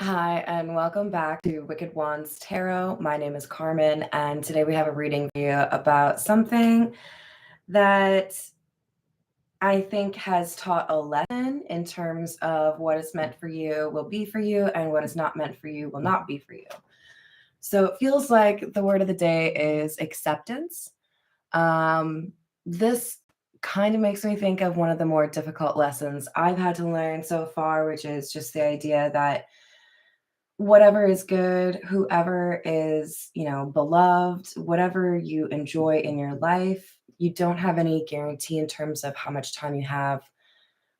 Hi, and welcome back to Wicked Wands Tarot. My name is Carmen, and today we have a reading for you about something that I think has taught a lesson in terms of what is meant for you will be for you, and what is not meant for you will not be for you. So it feels like the word of the day is acceptance. This kind of makes me think of one of the more difficult lessons I've had to learn so far, which is just the idea that whatever is good, whoever is, beloved, whatever you enjoy in your life, you don't have any guarantee in terms of how much time you have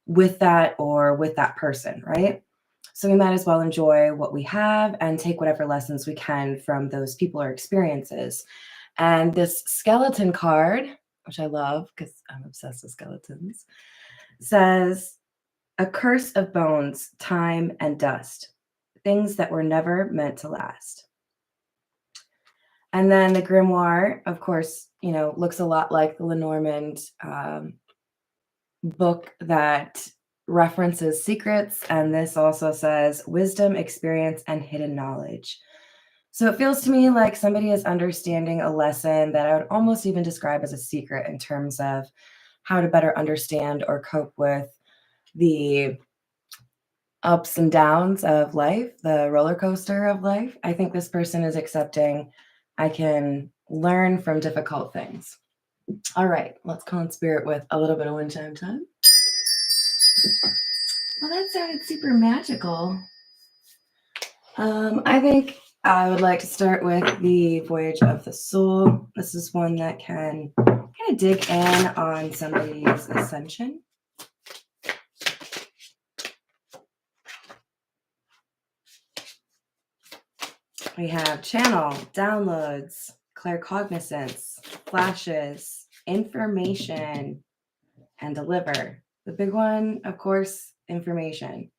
with that or with that person, right? So we might as well enjoy what we have and take whatever lessons we can from those people or experiences. And this skeleton card, which I love because I'm obsessed with skeletons, says, "A curse of bones, time, and dust. Things that were never meant to last." And then the grimoire, of course, looks a lot like the Lenormand book that references secrets. And this also says wisdom, experience, and hidden knowledge. So it feels to me like somebody is understanding a lesson that I would almost even describe as a secret in terms of how to better understand or cope with the ups and downs of life, the roller coaster of life. I think this person is accepting I can learn from difficult things. All right, let's call in spirit with a little bit of wind chime time. Well, that sounded super magical. I think I would like to start with the Voyage of the Soul. This is one that can kind of dig in on somebody's ascension. We have channel, downloads, claircognizance, flashes, information, and deliver. The big one, of course, information.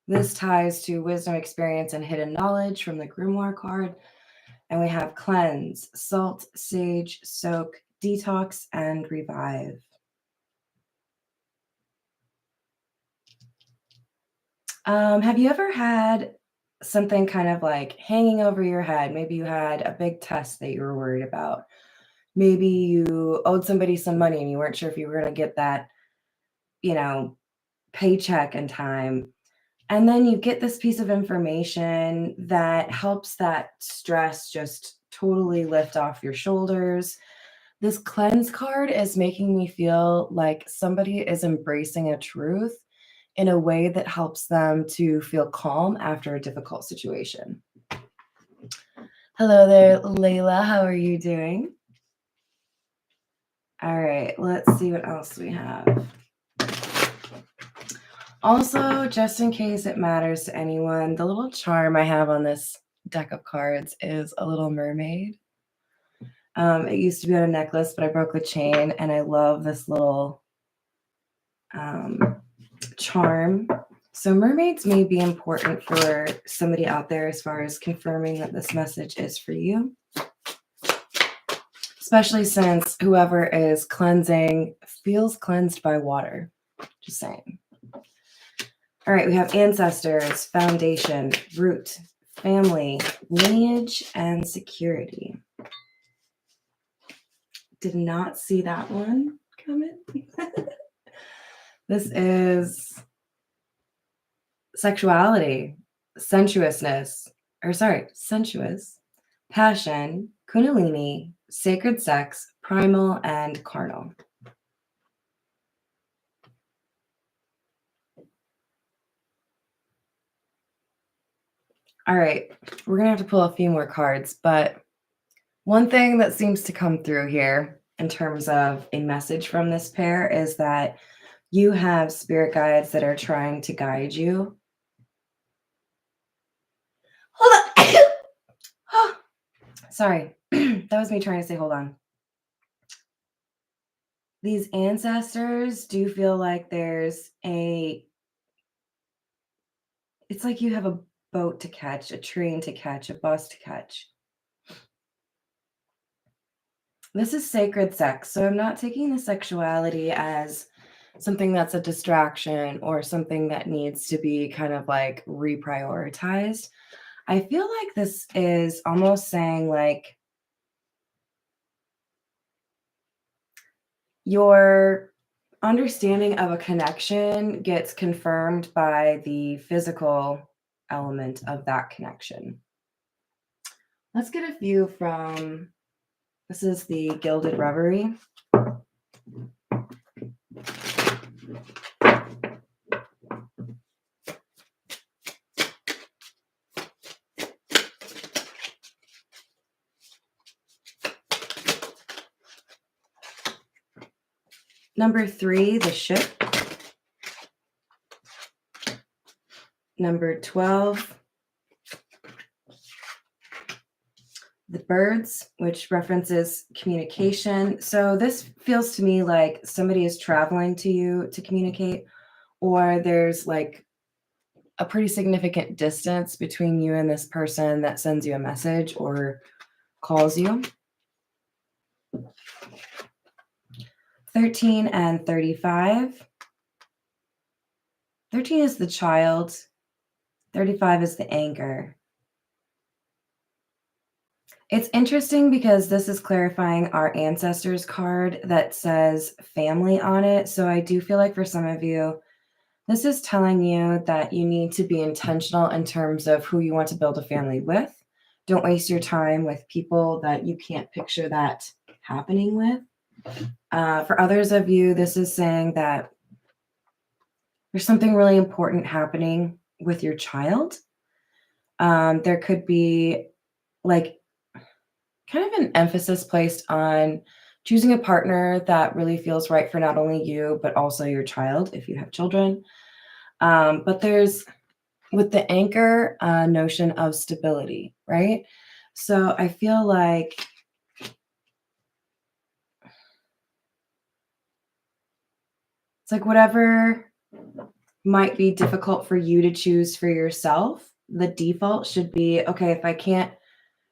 This ties to wisdom, experience, and hidden knowledge from the grimoire card. And we have cleanse, salt, sage, soak, detox, and revive. Have you ever had something kind of like hanging over your head? Maybe you had a big test that you were worried about. Maybe you owed somebody some money and you weren't sure if you were going to get that, paycheck in time. And then you get this piece of information that helps that stress just totally lift off your shoulders. This cleanse card is making me feel like somebody is embracing a truth in a way that helps them to feel calm after a difficult situation. Hello there, Layla. How are you doing? All right, let's see what else we have. Also, just in case it matters to anyone, the little charm I have on this deck of cards is a little mermaid. It used to be on a necklace, but I broke the chain, and I love this little charm. So mermaids may be important for somebody out there as far as confirming that this message is for you, especially since whoever is cleansing feels cleansed by water. Just saying. All right, we have ancestors, foundation, root, family, lineage, and security. Did not see that one coming. This is sexuality, sensuous, passion, kundalini, sacred sex, primal, and carnal. All right, we're going to have to pull a few more cards, but one thing that seems to come through here in terms of a message from this pair is that you have spirit guides that are trying to guide you. Hold on. Oh, sorry, that was me trying to say hold on. These ancestors do feel like it's like you have a boat to catch, a train to catch, a bus to catch. This is sacred sex. So I'm not taking the sexuality as something that's a distraction or something that needs to be kind of like reprioritized. I feel like this is almost saying like your understanding of a connection gets confirmed by the physical element of that connection. Let's get a few from this is the Gilded Reverie. Number 3, the Ship. Number 12, the Birds, which references communication. So this feels to me like somebody is traveling to you to communicate, or there's like a pretty significant distance between you and this person that sends you a message or calls you. 13 and 35. 13 is the child. 35 is the anchor. It's interesting because this is clarifying our ancestors card that says family on it. So I do feel like for some of you, this is telling you that you need to be intentional in terms of who you want to build a family with. Don't waste your time with people that you can't picture that happening with. For others of you, this is saying that there's something really important happening with your child. There could be like kind of an emphasis placed on choosing a partner that really feels right for not only you, but also your child if you have children. But there's, with the anchor, notion of stability, right? So I feel like it's like whatever might be difficult for you to choose for yourself, the default should be, okay, if I can't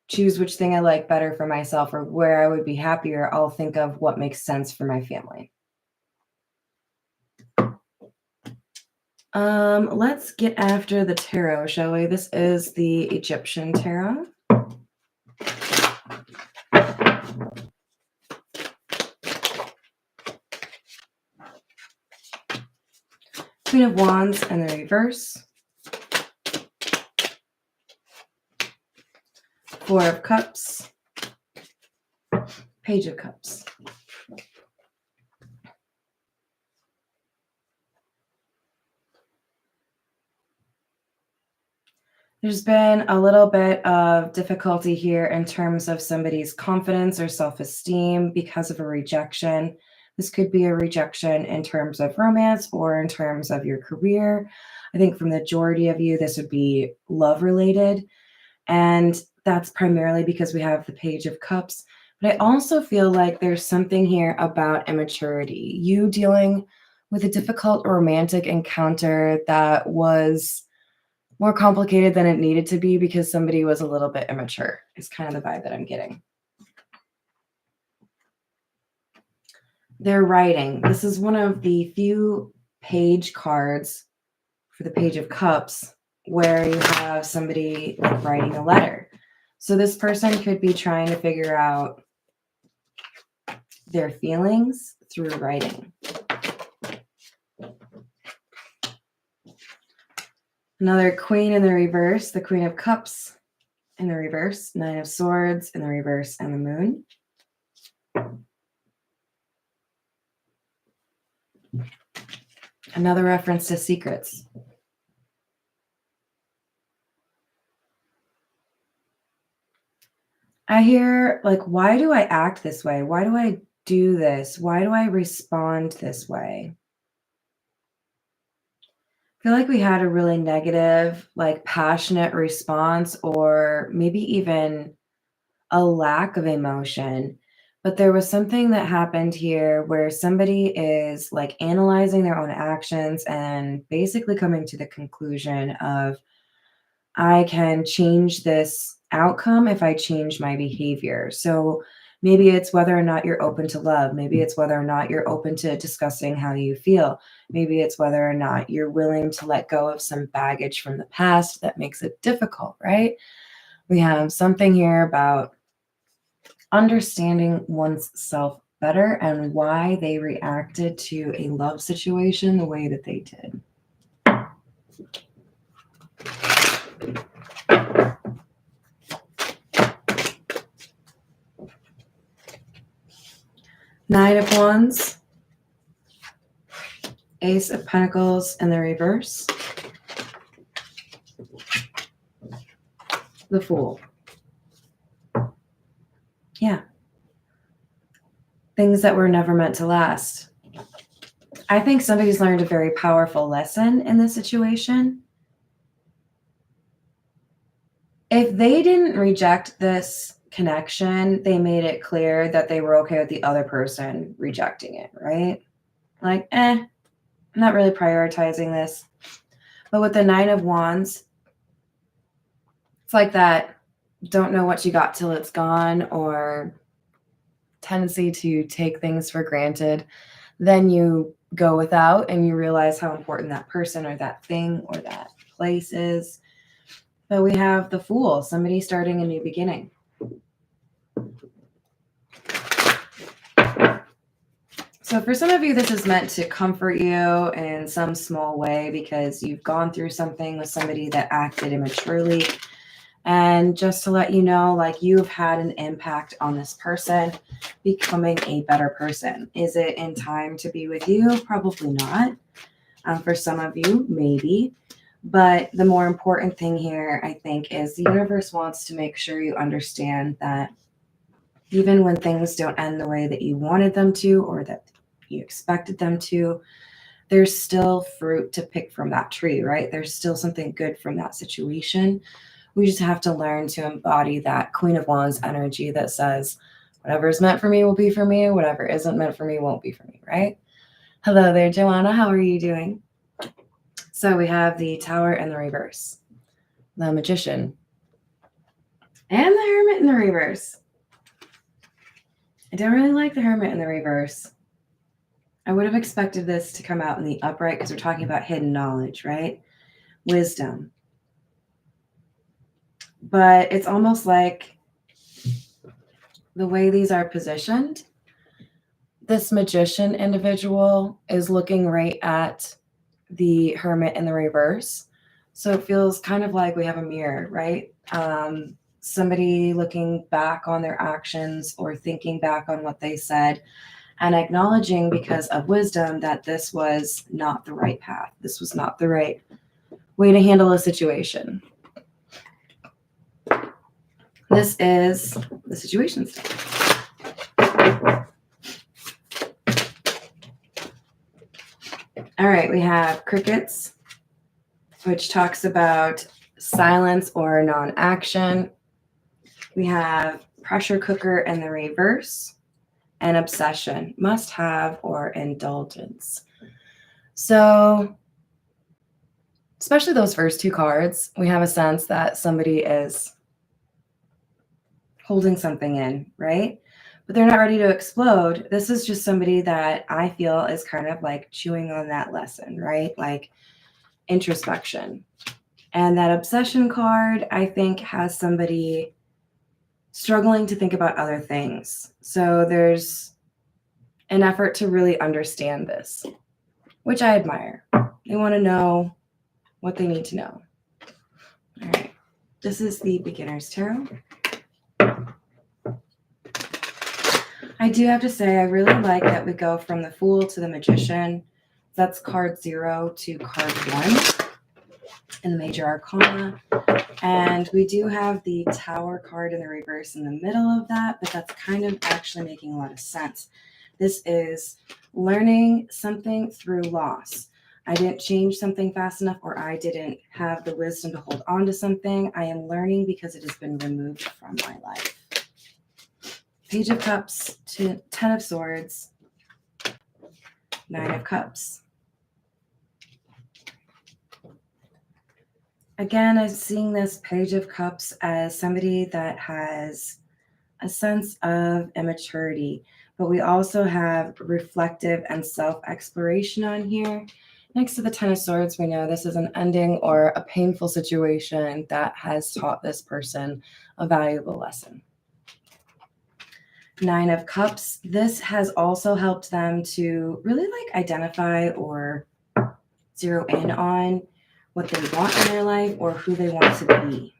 choose which thing I like better for myself or where I would be happier, I'll think of what makes sense for my family. Let's get after the tarot, shall we? This is the Egyptian tarot. Queen of Wands in the reverse. Four of Cups. Page of Cups. There's been a little bit of difficulty here in terms of somebody's confidence or self-esteem because of a rejection. This could be a rejection in terms of romance or in terms of your career. I think for the majority of you, this would be love related. And that's primarily because we have the Page of Cups. But I also feel like there's something here about immaturity. You dealing with a difficult romantic encounter that was more complicated than it needed to be because somebody was a little bit immature, is kind of the vibe that I'm getting. They're writing. This is one of the few page cards for the Page of Cups where you have somebody like writing a letter. So this person could be trying to figure out their feelings through writing. Another Queen in the reverse, the Queen of Cups in the reverse, Nine of Swords in the reverse, and the Moon. Another reference to secrets. I hear, like, why do I act this way? Why do I do this? Why do I respond this way? I feel like we had a really negative, like passionate response, or maybe even a lack of emotion. But there was something that happened here where somebody is like analyzing their own actions and basically coming to the conclusion of, I can change this outcome if I change my behavior. So Maybe it's whether or not you're open to love. Maybe it's whether or not you're open to discussing how you feel. Maybe it's whether or not you're willing to let go of some baggage from the past that makes it difficult, right? We have something here about understanding one's self better and why they reacted to a love situation the way that they did. Nine of Wands, Ace of Pentacles in the reverse, the Fool. Yeah. Things that were never meant to last. I think somebody's learned a very powerful lesson in this situation. If they didn't reject this connection, they made it clear that they were okay with the other person rejecting it, right? Like, I'm not really prioritizing this. But with the Nine of Wands, it's like that don't know what you got till it's gone, or tendency to take things for granted. Then you go without and you realize how important that person or that thing or that place is. But we have the Fool, somebody starting a new beginning. So for some of you, this is meant to comfort you in some small way because you've gone through something with somebody that acted immaturely. And just to let you know, like, you've had an impact on this person becoming a better person. Is it in time to be with you? Probably not. For some of you, maybe. But the more important thing here, I think, is the universe wants to make sure you understand that even when things don't end the way that you wanted them to or that you expected them to, there's still fruit to pick from that tree, right? There's still something good from that situation. We just have to learn to embody that Queen of Wands energy that says, whatever is meant for me will be for me, whatever isn't meant for me won't be for me, right? Hello there, Joanna. How are you doing? So we have the Tower in the reverse, the Magician, and the Hermit in the reverse. I don't really like the Hermit in the reverse. I would have expected this to come out in the upright because we're talking about hidden knowledge, right? Wisdom. But it's almost like the way these are positioned, this Magician individual is looking right at the Hermit in the reverse. So it feels kind of like we have a mirror, right? Somebody looking back on their actions or thinking back on what they said and acknowledging, because of wisdom, that this was not the right path. This was not the right way to handle a situation. This is the situation stuff. All right, we have Crickets, which talks about silence or non-action. We have Pressure Cooker in the reverse, and Obsession, must have or indulgence. So, especially those first two cards, we have a sense that somebody is holding something in, right? But they're not ready to explode. This is just somebody that I feel is kind of like chewing on that lesson, right? Like introspection. And that Obsession card, I think, has somebody struggling to think about other things. So there's an effort to really understand this, which I admire. They want to know what they need to know. All right. This is the Beginner's Tarot. I do have to say, I really like that we go from the Fool to the Magician. That's card 0 to card 1 in the Major Arcana. And we do have the Tower card in the reverse in the middle of that, but that's kind of actually making a lot of sense. This is learning something through loss. I didn't change something fast enough, or I didn't have the wisdom to hold on to something. I am learning because it has been removed from my life. Page of Cups to 10 of Swords, 9 of Cups. Again, I'm seeing this Page of Cups as somebody that has a sense of immaturity. But we also have reflective and self-exploration on here. Next to the Ten of Swords, we know this is an ending or a painful situation that has taught this person a valuable lesson. Nine of Cups, this has also helped them to really like identify or zero in on what they want in their life or who they want to be.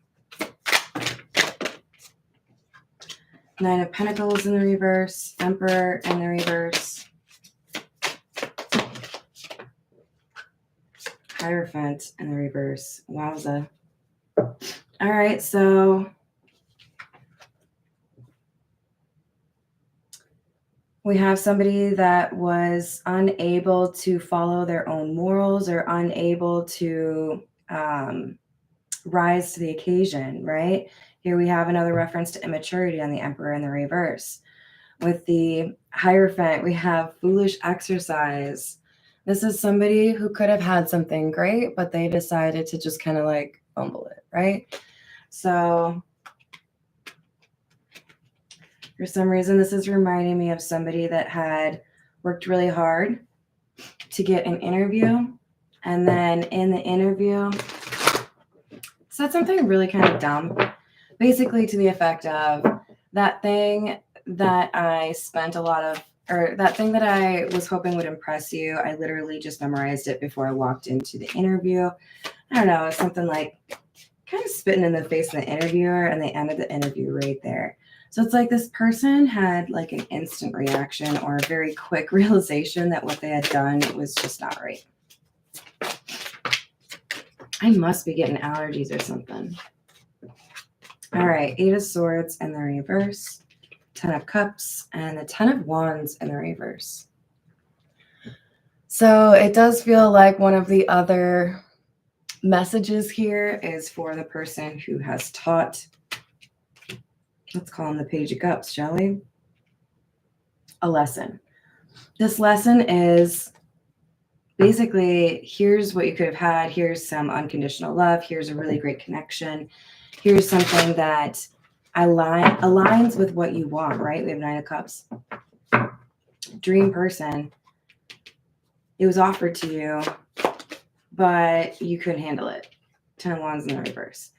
Nine of Pentacles in the reverse, Emperor in the reverse, Hierophant in the reverse. Wowza. All right, so we have somebody that was unable to follow their own morals or unable to rise to the occasion, right? Here we have another reference to immaturity on the Emperor in the reverse. With the Hierophant, we have foolish exercise. This is somebody who could have had something great, but they decided to just kind of like fumble it, right? So for some reason, this is reminding me of somebody that had worked really hard to get an interview. And then in the interview, said something really kind of dumb, basically to the effect of that thing that I spent a lot of, or that thing that I was hoping would impress you, I literally just memorized it before I walked into the interview. I don't know, something like kind of spitting in the face of the interviewer, and they ended the interview right there. So it's like this person had like an instant reaction or a very quick realization that what they had done was just not right. I must be getting allergies or something. All right, Eight of Swords in the reverse, Ten of Cups, and the Ten of Wands in the reverse. So it does feel like one of the other messages here is for the person who has taught. Let's call him the Page of Cups, shall we? A lesson. This lesson is basically, here's what you could have had. Here's some unconditional love. Here's a really great connection. Here's something that aligns with what you want, right? We have Nine of Cups. Dream person. It was offered to you, but you couldn't handle it. Ten of Wands in the reverse.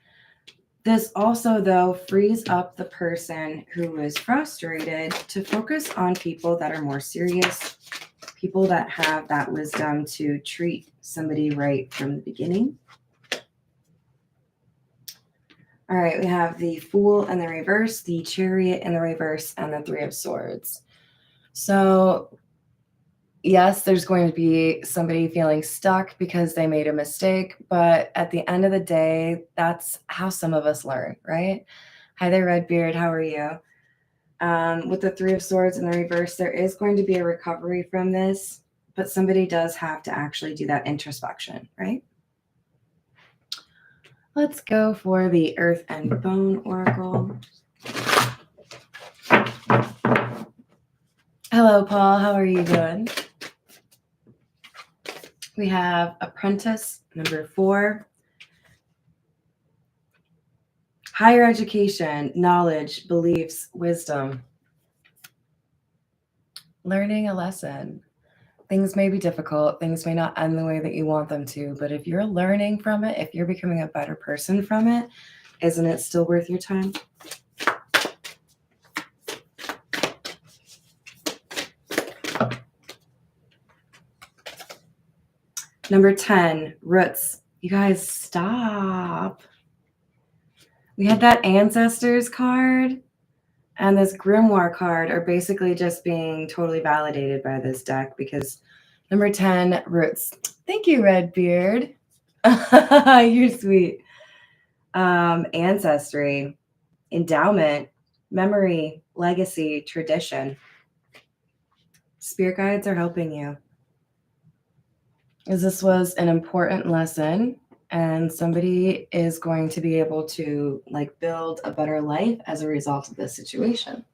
This also, though, frees up the person who is frustrated to focus on people that are more serious, people that have that wisdom to treat somebody right from the beginning. All right, we have the Fool in the reverse, the Chariot in the reverse, and the Three of Swords. So yes, there's going to be somebody feeling stuck because they made a mistake, but at the end of the day, that's how some of us learn, right? Hi there, Redbeard. How are you? With the Three of Swords in the reverse, there is going to be a recovery from this, but somebody does have to actually do that introspection, right? Let's go for the Earth and Bone Oracle. Hello, Paul. How are you doing? We have Apprentice, number 4. Higher education, knowledge, beliefs, wisdom. Learning a lesson. Things may be difficult. Things may not end the way that you want them to. But if you're learning from it, if you're becoming a better person from it, isn't it still worth your time? Number 10, Roots. You guys, stop. We had that Ancestors card and this Grimoire card are basically just being totally validated by this deck because number 10, Roots. Thank you, Redbeard. You're sweet. Ancestry, endowment, memory, legacy, tradition. Spirit guides are helping you. As this was an important lesson and somebody is going to be able to like build a better life as a result of this situation.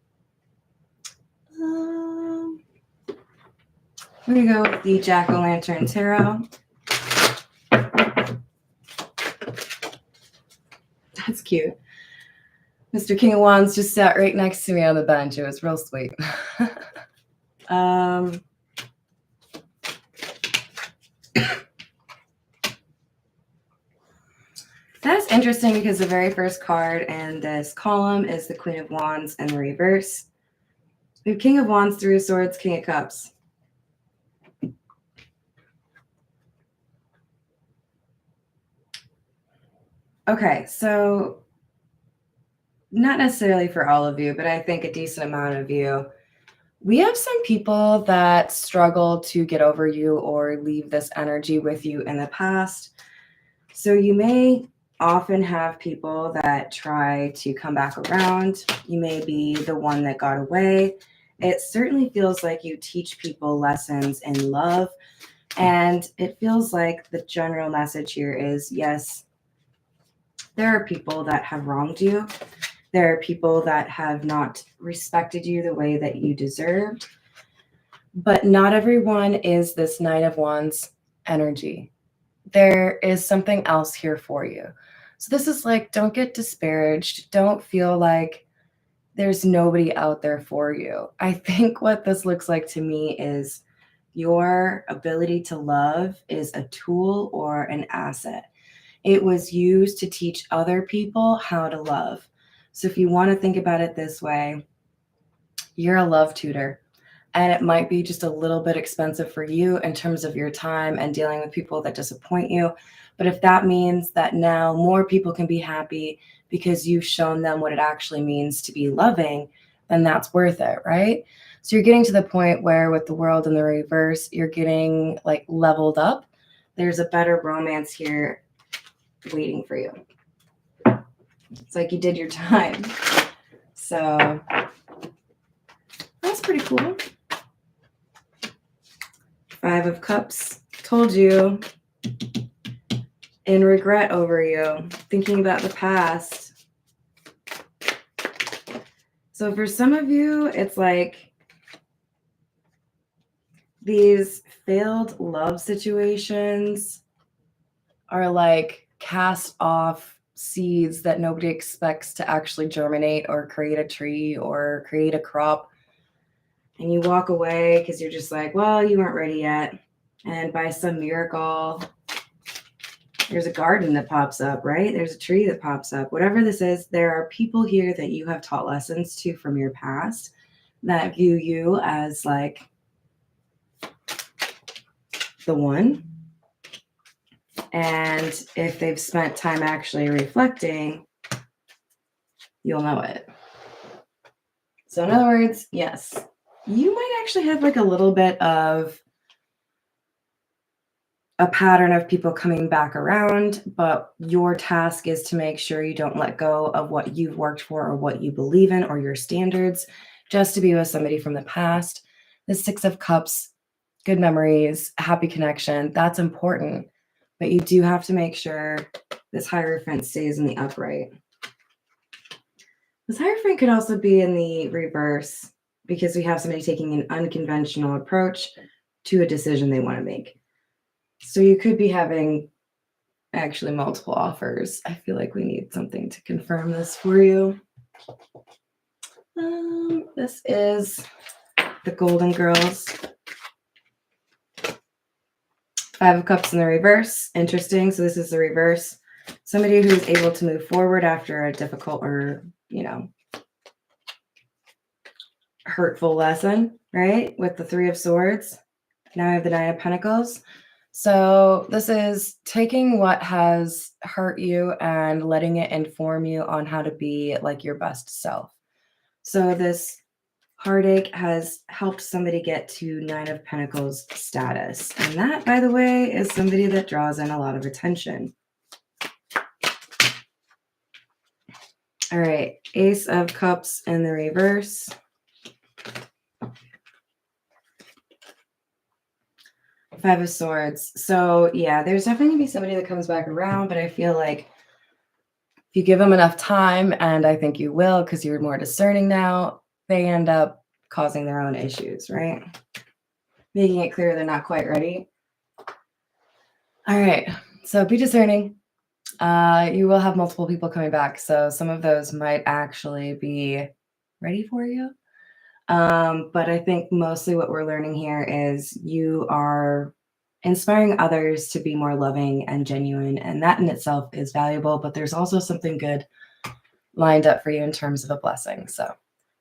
We're going to go with the Jack-o'-lantern tarot. That's cute. Mr. King of Wands just sat right next to me on the bench. It was real sweet. That's interesting because the very first card in this column is the Queen of Wands in the reverse. We have King of Wands, Three of Swords, King of Cups. Okay, so not necessarily for all of you, but I think a decent amount of you. We have some people that struggle to get over you or leave this energy with you in the past. So you may often have people that try to come back around. You may be the one that got away. It certainly feels like you teach people lessons in love. And it feels like the general message here is, yes, there are people that have wronged you. There are people that have not respected you the way that you deserved. But not everyone is this Nine of Wands energy. There is something else here for you. So this is like, don't get disparaged. Don't feel like there's nobody out there for you. I think what this looks like to me is your ability to love is a tool or an asset. It was used to teach other people how to love. So if you want to think about it this way, you're a love tutor. And it might be just a little bit expensive for you in terms of your time and dealing with people that disappoint you. But if that means that now more people can be happy because you've shown them what it actually means to be loving, then that's worth it, right? So you're getting to the point where with the world in the reverse, you're getting like leveled up. There's a better romance here waiting for you. It's like you did your time. So that's pretty cool. Five of Cups. Told you. In regret over you. Thinking about the past. So for some of you, it's like these failed love situations are like cast off seeds that nobody expects to actually germinate or create a tree or create a crop. And you walk away because you're just like, well, you weren't ready yet. And by some miracle, there's a garden that pops up, right? There's a tree that pops up. Whatever this is, there are people here that you have taught lessons to from your past that view you as like the one. And if they've spent time actually reflecting, you'll know it. So in other words, yes, you might actually have like a little bit of a pattern of people coming back around, but your task is to make sure you don't let go of what you've worked for or what you believe in or your standards just to be with somebody from the past. The Six of Cups, good memories, happy connection, that's important. But you do have to make sure this Hierophant stays in the upright. This Hierophant could also be in the reverse because we have somebody taking an unconventional approach to a decision they want to make. So you could be having actually multiple offers. I feel like we need something to confirm this for you. This is the Golden Girls. Five of Cups in the reverse. Interesting. So this is the reverse. Somebody who's able to move forward after a difficult or, hurtful lesson, right? With the Three of Swords. Now I have the Nine of Pentacles. So this is taking what has hurt you and letting it inform you on how to be like your best self. So this heartache has helped somebody get to Nine of Pentacles status. And that, by the way, is somebody that draws in a lot of attention. All right, Ace of Cups in the reverse. Five of Swords. So yeah, there's definitely gonna be somebody that comes back around, but I feel like if you give them enough time, and I think you will because you're more discerning now, they end up causing their own issues, right? Making it clear they're not quite ready. All right, so be discerning. You will have multiple people coming back, so some of those might actually be ready for you. But I think mostly what we're learning here is you are inspiring others to be more loving and genuine, and that in itself is valuable, but there's also something good lined up for you in terms of a blessing. So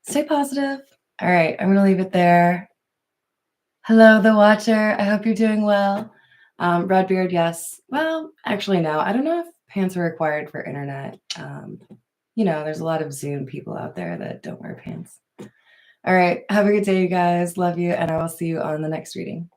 stay positive. All right, I'm gonna leave it there. Hello, the watcher. I hope you're doing well. Redbeard, yes. Well, actually, no. I don't know if pants are required for internet. There's a lot of Zoom people out there that don't wear pants. All right. Have a good day, you guys. Love you. And I will see you on the next reading.